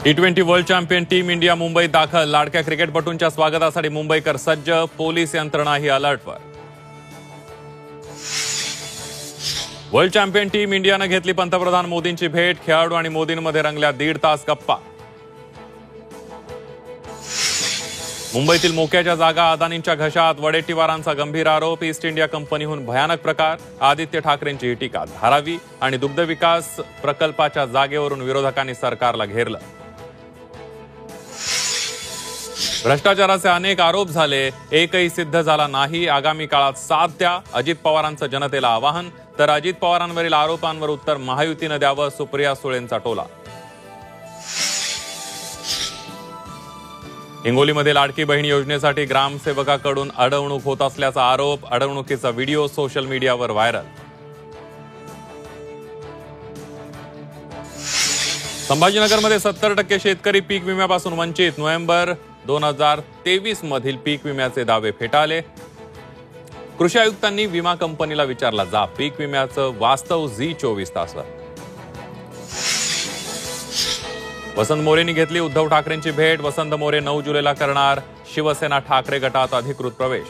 T20 world champion team India मुंबईत दाखल. लाडक्या क्रिकेटपटूंच्या स्वागतासाठी मुंबईकर सज्ज. पोलीस यंत्रणाही अलर्टवर. वर्ल्ड चॅम्पियन टीम इंडियानं घेतली पंतप्रधान मोदींची भेट. खेळाडू आणि मोदींमध्ये रंगल्या 1.5 तास गप्पा. मुंबईतील मोक्याच्या जागा अदानींच्या घशात. वडेट्टीवारांचा गंभीर आरोप. ईस्ट इंडिया कंपनीहून भयानक प्रकार. आदित्य ठाकरेंची टीका. धारावी आणि दुग्ध विकास प्रकल्पाच्या जागेवरून विरोधकांनी सरकारला घेरलं. भ्रष्टाचाराचे अनेक आरोप झाले, एकही सिद्ध झाला नाही. आगामी काळात साथ द्या, अजित पवारांचं जनतेला आवाहन. तर अजित पवारांवरील आरोपांवर उत्तर महायुतीनं द्यावं, सुप्रिया सुळेंचा टोला. हिंगोलीमध्ये लाडकी बहीण योजनेसाठी ग्रामसेवकाकडून अडवणूक होत असल्याचा आरोप. अडवणुकीचा व्हिडिओ सोशल मीडियावर व्हायरल. संभाजीनगरमध्ये 70% शेतकरी पीक विम्यापासून वंचित. नोव्हेंबर 2023 मधील पीक विम्याचे दावे फेटाळले. कृषी आयुक्तांनी विमा कंपनीला विचारला जाब. पीक विम्याचं वास्तव झी24 तासवर. वसंत मोरेंनी घेतली उद्धव ठाकरेंची भेट. वसंत मोरे 9 जुलैला करणार शिवसेना ठाकरे गटात अधिकृत प्रवेश.